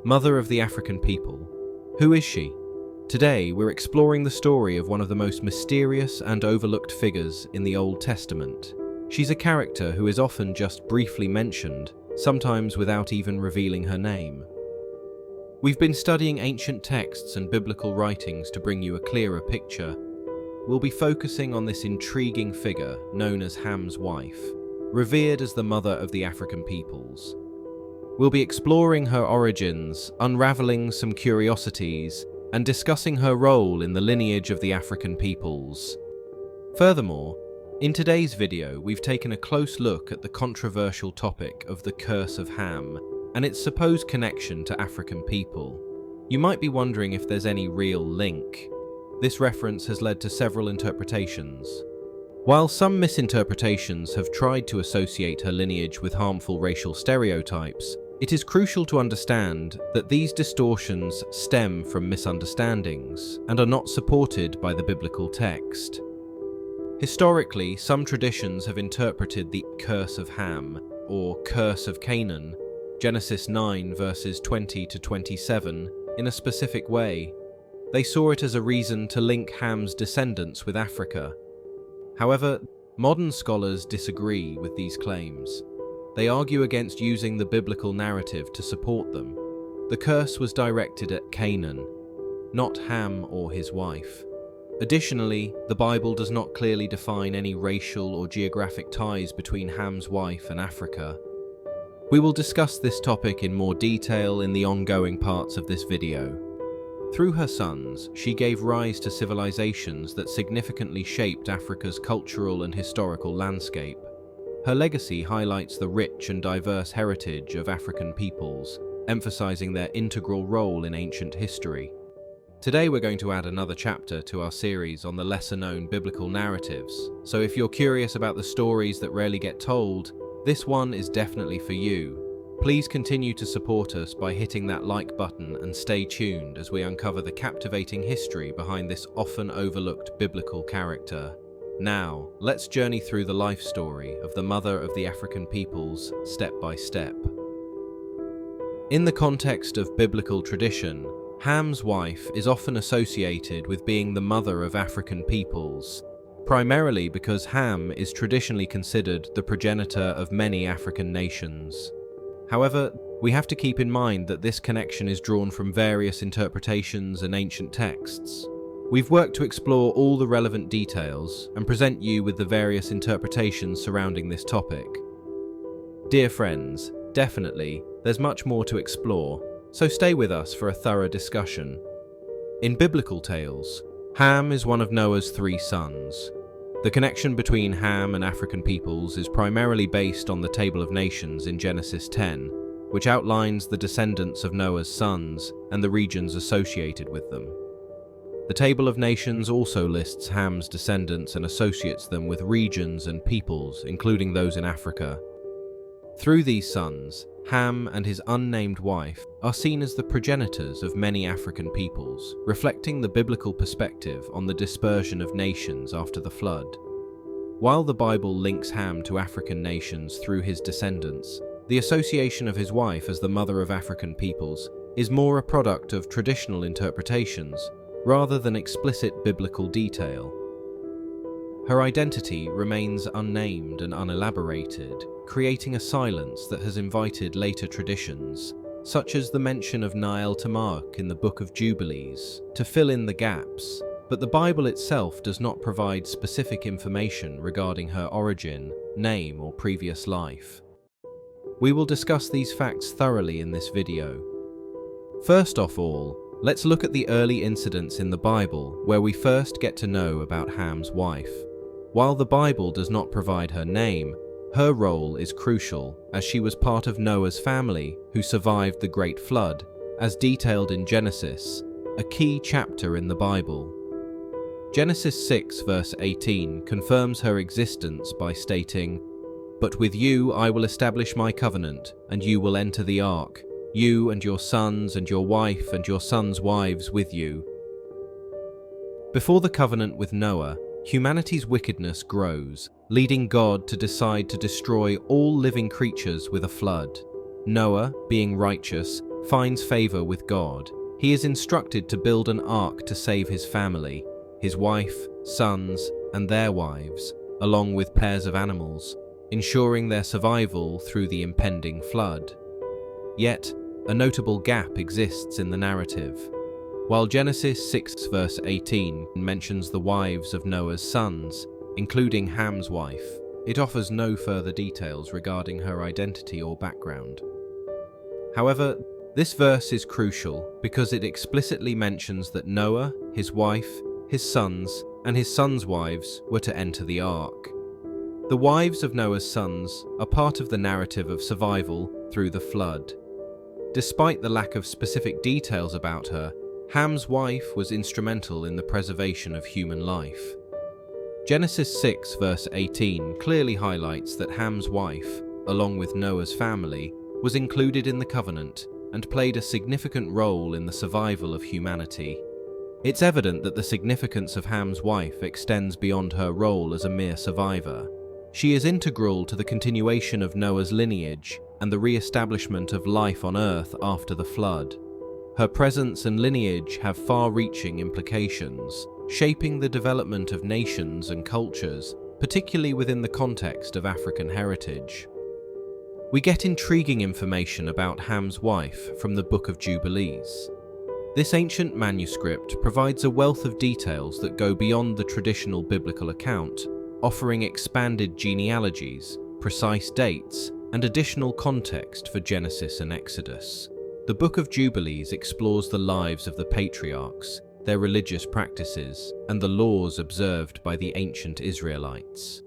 mother of the African people. Who is she? Today, we're exploring the story of one of the most mysterious and overlooked figures in the Old Testament. She's a character who is often just briefly mentioned, sometimes without even revealing her name. We've been studying ancient texts and biblical writings to bring you a clearer picture. We'll be focusing on this intriguing figure known as Ham's wife, revered as the mother of the African peoples. We'll be exploring her origins, unraveling some curiosities, and discussing her role in the lineage of the African peoples. Furthermore, in today's video, we've taken a close look at the controversial topic of the Curse of Ham and its supposed connection to African people. You might be wondering if there's any real link. This reference has led to several interpretations. While some misinterpretations have tried to associate her lineage with harmful racial stereotypes, it is crucial to understand that these distortions stem from misunderstandings and are not supported by the biblical text. Historically, some traditions have interpreted the Curse of Ham, or Curse of Canaan, Genesis 9 verses 20 to 27, in a specific way. They saw it as a reason to link Ham's descendants with Africa. However, modern scholars disagree with these claims. They argue against using the biblical narrative to support them. The curse was directed at Canaan, not Ham or his wife. Additionally, the Bible does not clearly define any racial or geographic ties between Ham's wife and Africa. We will discuss this topic in more detail in the ongoing parts of this video. Through her sons, she gave rise to civilizations that significantly shaped Africa's cultural and historical landscape. Her legacy highlights the rich and diverse heritage of African peoples, emphasizing their integral role in ancient history. Today we're going to add another chapter to our series on the lesser-known biblical narratives, so if you're curious about the stories that rarely get told, this one is definitely for you. Please continue to support us by hitting that like button and stay tuned as we uncover the captivating history behind this often overlooked biblical character. Now, let's journey through the life story of the mother of the African peoples, step by step. In the context of biblical tradition, Ham's wife is often associated with being the mother of African peoples, primarily because Ham is traditionally considered the progenitor of many African nations. However, we have to keep in mind that this connection is drawn from various interpretations and ancient texts. We've worked to explore all the relevant details and present you with the various interpretations surrounding this topic. Dear friends, definitely, there's much more to explore, so stay with us for a thorough discussion. In biblical tales, Ham is one of Noah's 3 sons. The connection between Ham and African peoples is primarily based on the Table of Nations in Genesis 10, which outlines the descendants of Noah's sons and the regions associated with them. The Table of Nations also lists Ham's descendants and associates them with regions and peoples, including those in Africa. Through these sons, Ham and his unnamed wife are seen as the progenitors of many African peoples, reflecting the biblical perspective on the dispersion of nations after the flood. While the Bible links Ham to African nations through his descendants, the association of his wife as the mother of African peoples is more a product of traditional interpretations rather than explicit biblical detail. Her identity remains unnamed and unelaborated, creating a silence that has invited later traditions, such as the mention of Nile Tamark in the Book of Jubilees, to fill in the gaps, but the Bible itself does not provide specific information regarding her origin, name, or previous life. We will discuss these facts thoroughly in this video. First of all, let's look at the early incidents in the Bible where we first get to know about Ham's wife. While the Bible does not provide her name, her role is crucial, as she was part of Noah's family who survived the Great Flood, as detailed in Genesis, a key chapter in the Bible. Genesis 6 verse 18 confirms her existence by stating, "But with you I will establish my covenant, and you will enter the ark, you and your sons and your wife and your sons' wives with you." Before the covenant with Noah, humanity's wickedness grows, leading God to decide to destroy all living creatures with a flood. Noah, being righteous, finds favor with God. He is instructed to build an ark to save his family, his wife, sons, and their wives, along with pairs of animals, ensuring their survival through the impending flood. Yet, a notable gap exists in the narrative. While Genesis 6 verse 18 mentions the wives of Noah's sons, including Ham's wife, it offers no further details regarding her identity or background. However, this verse is crucial because it explicitly mentions that Noah, his wife, his sons, and his sons' wives were to enter the ark. The wives of Noah's sons are part of the narrative of survival through the flood. Despite the lack of specific details about her, Ham's wife was instrumental in the preservation of human life. Genesis 6 verse 18 clearly highlights that Ham's wife, along with Noah's family, was included in the covenant and played a significant role in the survival of humanity. It's evident that the significance of Ham's wife extends beyond her role as a mere survivor. She is integral to the continuation of Noah's lineage and the re-establishment of life on Earth after the flood. Her presence and lineage have far-reaching implications, shaping the development of nations and cultures, particularly within the context of African heritage. We get intriguing information about Ham's wife from the Book of Jubilees. This ancient manuscript provides a wealth of details that go beyond the traditional biblical account, offering expanded genealogies, precise dates, and additional context for Genesis and Exodus. The Book of Jubilees explores the lives of the patriarchs, their religious practices, and the laws observed by the ancient Israelites.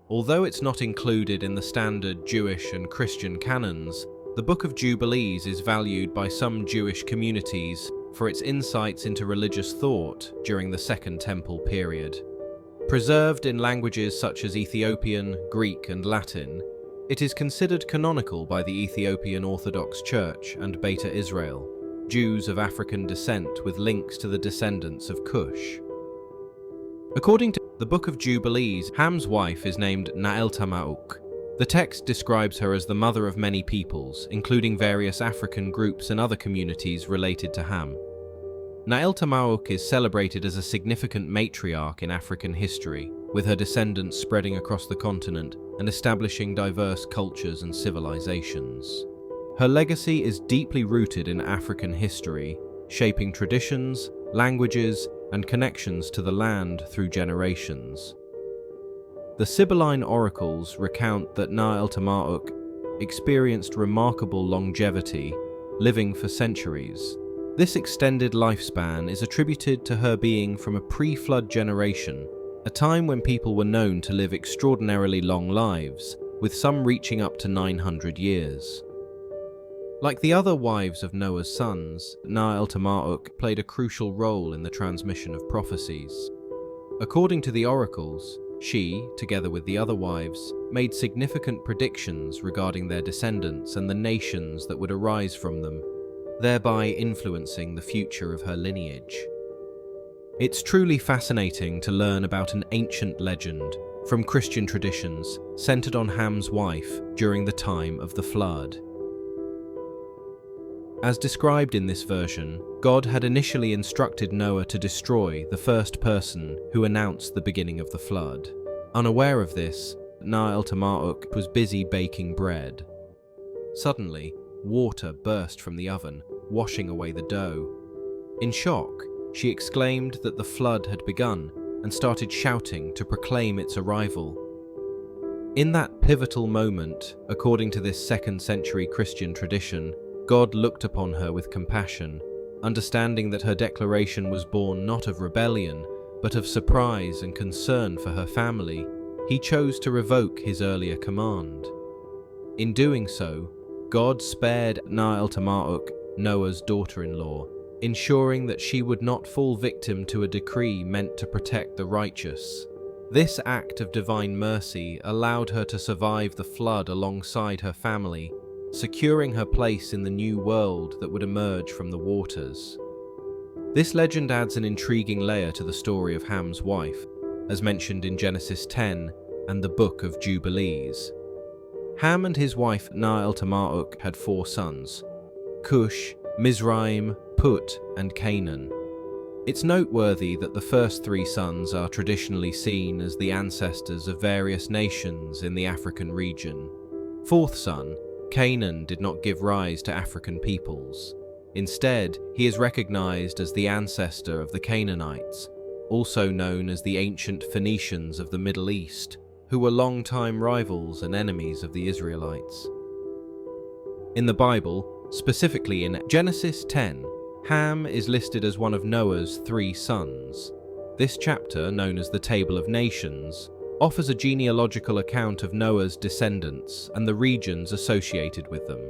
Although it's not included in the standard Jewish and Christian canons, the Book of Jubilees is valued by some Jewish communities for its insights into religious thought during the Second Temple period. Preserved in languages such as Ethiopian, Greek, and Latin, it is considered canonical by the Ethiopian Orthodox Church and Beta Israel, Jews of African descent with links to the descendants of Cush. According to the Book of Jubilees, Ham's wife is named Naeltamauk. The text describes her as the mother of many peoples, including various African groups and other communities related to Ham. Naeltamauk is celebrated as a significant matriarch in African history, with her descendants spreading across the continent and establishing diverse cultures and civilizations. Her legacy is deeply rooted in African history, shaping traditions, languages, and connections to the land through generations. The Sibylline oracles recount that Naeltamauk experienced remarkable longevity, living for centuries. This extended lifespan is attributed to her being from a pre-flood generation, a time when people were known to live extraordinarily long lives, with some reaching up to 900 years. Like the other wives of Noah's sons, Naeltamauk played a crucial role in the transmission of prophecies. According to the oracles, she, together with the other wives, made significant predictions regarding their descendants and the nations that would arise from them, thereby influencing the future of her lineage. It's truly fascinating to learn about an ancient legend from Christian traditions centered on Ham's wife during the time of the flood. As described in this version, God had initially instructed Noah to destroy the first person who announced the beginning of the flood. Unaware of this, Naeltamauk was busy baking bread. Suddenly, water burst from the oven, washing away the dough. In shock, she exclaimed that the flood had begun and started shouting to proclaim its arrival. In that pivotal moment, according to this second-century Christian tradition, God looked upon her with compassion, understanding that her declaration was born not of rebellion, but of surprise and concern for her family. He chose to revoke his earlier command. In doing so, God spared Naeltamauk, Noah's daughter-in-law, ensuring that she would not fall victim to a decree meant to protect the righteous. This act of divine mercy allowed her to survive the flood alongside her family, securing her place in the new world that would emerge from the waters. This legend adds an intriguing layer to the story of Ham's wife, as mentioned in Genesis 10 and the Book of Jubilees. Ham and his wife Naeltamauk had 4 sons: Cush, Mizraim, Put, and Canaan. It's noteworthy that the first three sons are traditionally seen as the ancestors of various nations in the African region. Fourth son, Canaan, did not give rise to African peoples. Instead, he is recognized as the ancestor of the Canaanites, also known as the ancient Phoenicians of the Middle East, who were longtime rivals and enemies of the Israelites. In the Bible, specifically in Genesis 10, Ham is listed as one of Noah's three sons. This chapter, known as the Table of Nations, offers a genealogical account of Noah's descendants and the regions associated with them.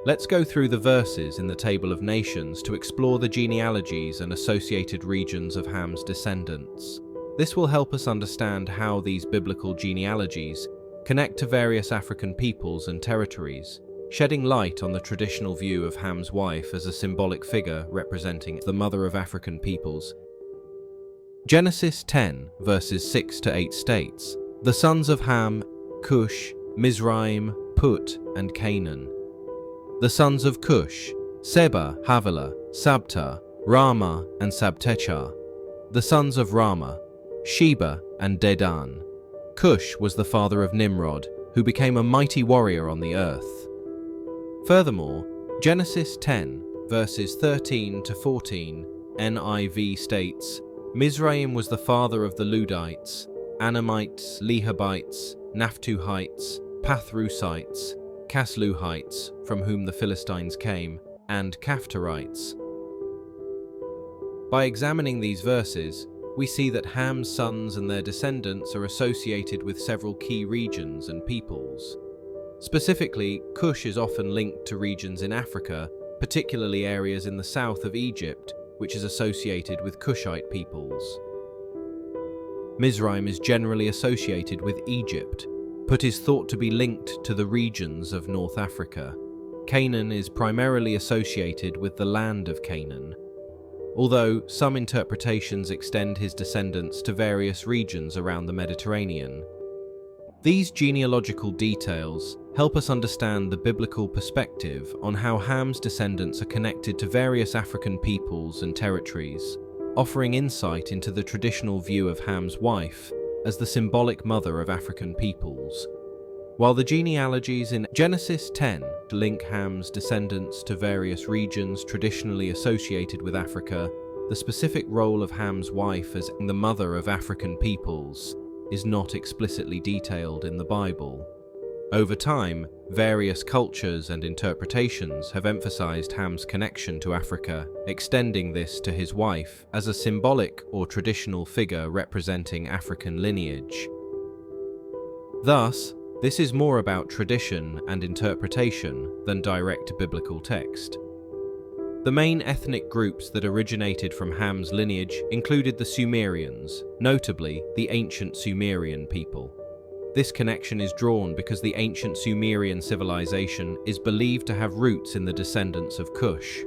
Let's go through the verses in the Table of Nations to explore the genealogies and associated regions of Ham's descendants. This will help us understand how these biblical genealogies connect to various African peoples and territories, shedding light on the traditional view of Ham's wife as a symbolic figure representing the mother of African peoples. Genesis 10, verses 6 to 8 states, "The sons of Ham, Cush, Mizraim, Put, and Canaan. The sons of Cush, Seba, Havilah, Sabta, Rama, and Sabtechar. The sons of Rama, Sheba and Dedan. Cush was the father of Nimrod, who became a mighty warrior on the earth." Furthermore, Genesis 10, verses 13 to 14, NIV states, "Mizraim was the father of the Ludites, Anamites, Lehabites, Naphtuhites, Pathrusites, Casluhites, from whom the Philistines came, and Caphtorites." By examining these verses, we see that Ham's sons and their descendants are associated with several key regions and peoples. Specifically, Cush is often linked to regions in Africa, particularly areas in the south of Egypt, which is associated with Cushite peoples. Mizraim is generally associated with Egypt, but is thought to be linked to the regions of North Africa. Canaan is primarily associated with the land of Canaan, although some interpretations extend his descendants to various regions around the Mediterranean. These genealogical details help us understand the biblical perspective on how Ham's descendants are connected to various African peoples and territories, offering insight into the traditional view of Ham's wife as the symbolic mother of African peoples. While the genealogies in Genesis 10 link Ham's descendants to various regions traditionally associated with Africa, the specific role of Ham's wife as the mother of African peoples is not explicitly detailed in the Bible. Over time, various cultures and interpretations have emphasized Ham's connection to Africa, extending this to his wife as a symbolic or traditional figure representing African lineage. Thus, this is more about tradition and interpretation than direct biblical text. The main ethnic groups that originated from Ham's lineage included the Sumerians, notably the ancient Sumerian people. This connection is drawn because the ancient Sumerian civilization is believed to have roots in the descendants of Cush.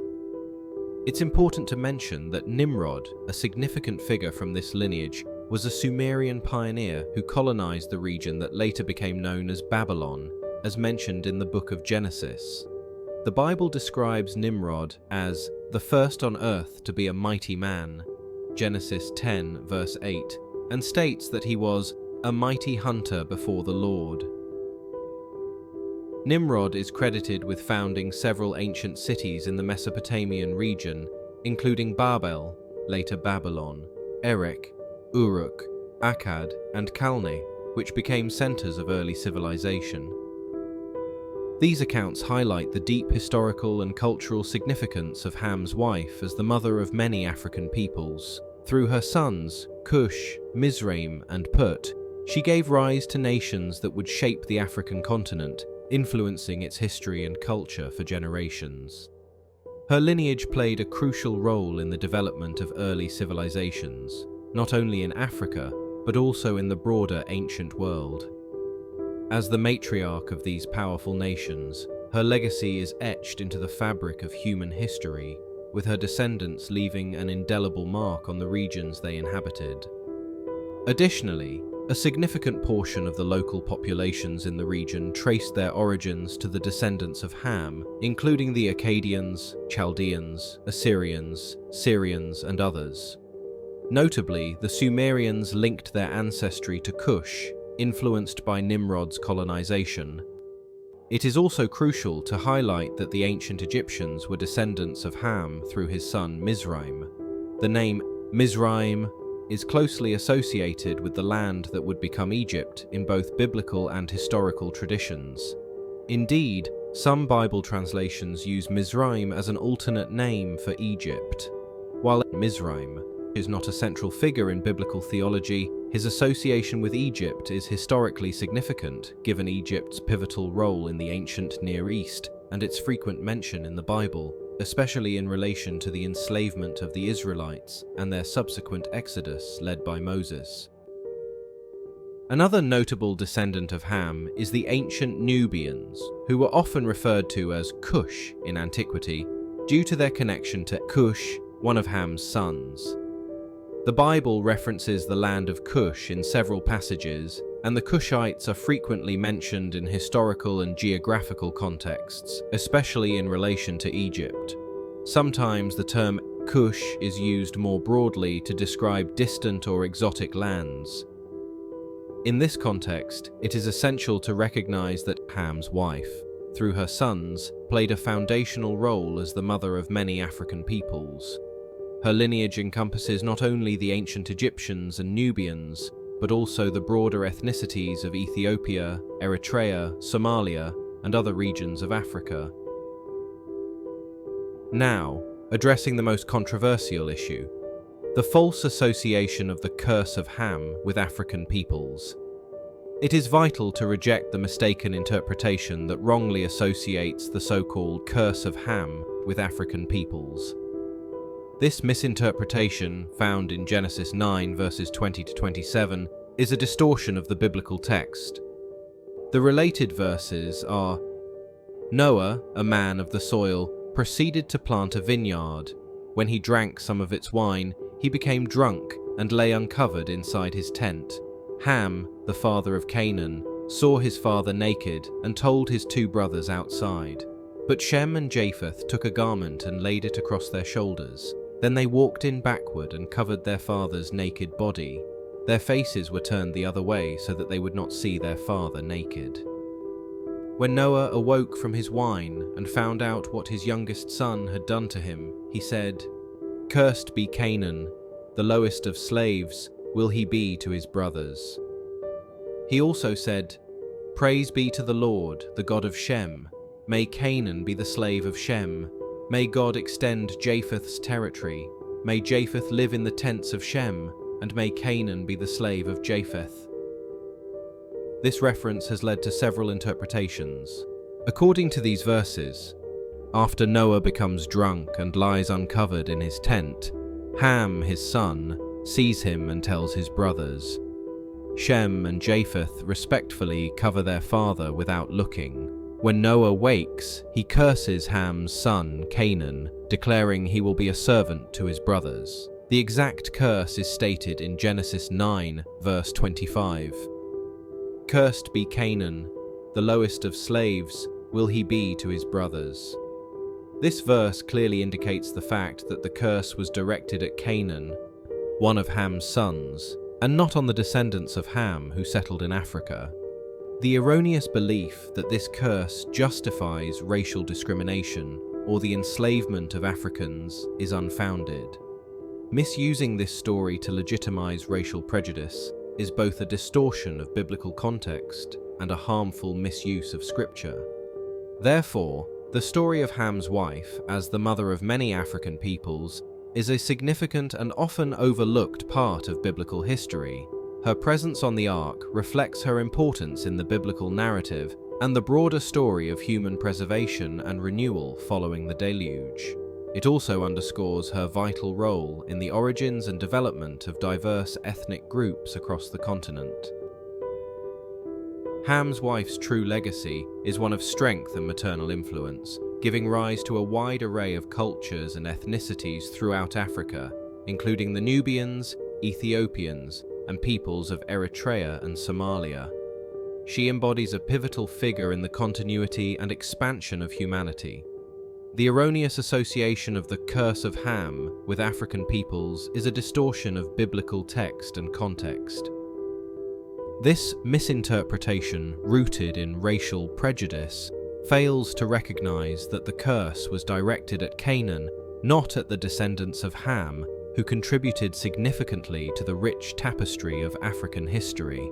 It's important to mention that Nimrod, a significant figure from this lineage, was a Sumerian pioneer who colonized the region that later became known as Babylon, as mentioned in the book of Genesis. The Bible describes Nimrod as the first on earth to be a mighty man, Genesis 10 verse 8, and states that he was a mighty hunter before the Lord. Nimrod is credited with founding several ancient cities in the Mesopotamian region, including Babel, later Babylon, Erech, Uruk, Akkad, and Calneh, which became centers of early civilization. These accounts highlight the deep historical and cultural significance of Ham's wife as the mother of many African peoples. Through her sons, Cush, Mizraim, and Put, she gave rise to nations that would shape the African continent, influencing its history and culture for generations. Her lineage played a crucial role in the development of early civilizations, not only in Africa, but also in the broader ancient world. As the matriarch of these powerful nations, her legacy is etched into the fabric of human history, with her descendants leaving an indelible mark on the regions they inhabited. Additionally, A significant portion of the local populations in the region traced their origins to the descendants of Ham, including the Akkadians, Chaldeans, Assyrians, Syrians, and others. Notably, the Sumerians linked their ancestry to Cush, influenced by Nimrod's colonization. It is also crucial to highlight that the ancient Egyptians were descendants of Ham through his son Mizraim. The name Mizraim is closely associated with the land that would become Egypt in both biblical and historical traditions. Indeed, some Bible translations use Mizraim as an alternate name for Egypt. While Mizraim is not a central figure in biblical theology, his association with Egypt is historically significant, given Egypt's pivotal role in the ancient Near East and its frequent mention in the Bible, especially in relation to the enslavement of the Israelites and their subsequent exodus led by Moses. Another notable descendant of Ham is the ancient Nubians, who were often referred to as Cush in antiquity, due to their connection to Cush, one of Ham's sons. The Bible references the land of Cush in several passages, and the Cushites are frequently mentioned in historical and geographical contexts, especially in relation to Egypt. Sometimes the term Cush is used more broadly to describe distant or exotic lands. In this context, it is essential to recognize that Ham's wife, through her sons, played a foundational role as the mother of many African peoples. Her lineage encompasses not only the ancient Egyptians and Nubians, but also the broader ethnicities of Ethiopia, Eritrea, Somalia, and other regions of Africa. Now, addressing the most controversial issue, the false association of the curse of Ham with African peoples. It is vital to reject the mistaken interpretation that wrongly associates the so-called curse of Ham with African peoples. This misinterpretation, found in Genesis 9 verses 20 to 27, is a distortion of the biblical text. The related verses are, Noah, a man of the soil, proceeded to plant a vineyard. When he drank some of its wine, he became drunk and lay uncovered inside his tent. Ham, the father of Canaan, saw his father naked and told his two brothers outside. But Shem and Japheth took a garment and laid it across their shoulders. Then they walked in backward and covered their father's naked body. Their faces were turned the other way so that they would not see their father naked. When Noah awoke from his wine and found out what his youngest son had done to him, he said, "Cursed be Canaan, the lowest of slaves will he be to his brothers." He also said, "Praise be to the Lord, the God of Shem. May Canaan be the slave of Shem. May God extend Japheth's territory. May Japheth live in the tents of Shem, and may Canaan be the slave of Japheth." This reference has led to several interpretations. According to these verses, after Noah becomes drunk and lies uncovered in his tent, Ham, his son, sees him and tells his brothers. Shem and Japheth respectfully cover their father without looking. When Noah wakes, he curses Ham's son, Canaan, declaring he will be a servant to his brothers. The exact curse is stated in Genesis 9, verse 25. "Cursed be Canaan, the lowest of slaves will he be to his brothers." This verse clearly indicates the fact that the curse was directed at Canaan, one of Ham's sons, and not on the descendants of Ham who settled in Africa. The erroneous belief that this curse justifies racial discrimination or the enslavement of Africans is unfounded. Misusing this story to legitimize racial prejudice is both a distortion of biblical context and a harmful misuse of scripture. Therefore, the story of Ham's wife, as the mother of many African peoples, is a significant and often overlooked part of biblical history. Her presence on the ark reflects her importance in the biblical narrative and the broader story of human preservation and renewal following the deluge. It also underscores her vital role in the origins and development of diverse ethnic groups across the continent. Ham's wife's true legacy is one of strength and maternal influence, giving rise to a wide array of cultures and ethnicities throughout Africa, including the Nubians, Ethiopians, and peoples of Eritrea and Somalia. She embodies a pivotal figure in the continuity and expansion of humanity. The erroneous association of the Curse of Ham with African peoples is a distortion of biblical text and context. This misinterpretation, rooted in racial prejudice, fails to recognize that the curse was directed at Canaan, not at the descendants of Ham, who contributed significantly to the rich tapestry of African history.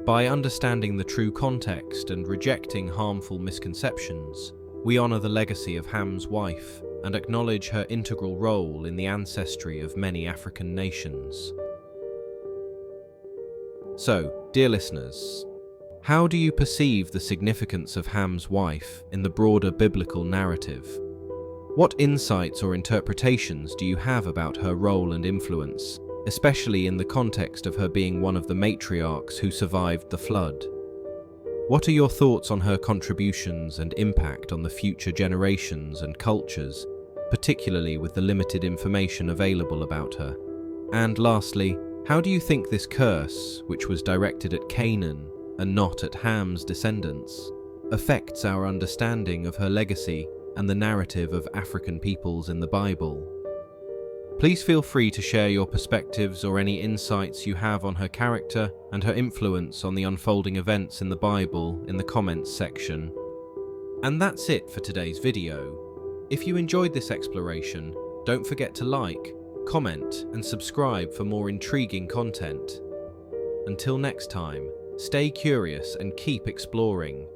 By understanding the true context and rejecting harmful misconceptions, we honor the legacy of Ham's wife and acknowledge her integral role in the ancestry of many African nations. So, dear listeners, how do you perceive the significance of Ham's wife in the broader biblical narrative? What insights or interpretations do you have about her role and influence, especially in the context of her being one of the matriarchs who survived the flood? What are your thoughts on her contributions and impact on the future generations and cultures, particularly with the limited information available about her? And lastly, how do you think this curse, which was directed at Canaan and not at Ham's descendants, affects our understanding of her legacy and the narrative of African peoples in the Bible? Please feel free to share your perspectives or any insights you have on her character and her influence on the unfolding events in the Bible in the comments section. And that's it for today's video. If you enjoyed this exploration, don't forget to like, comment, and subscribe for more intriguing content. Until next time, stay curious and keep exploring.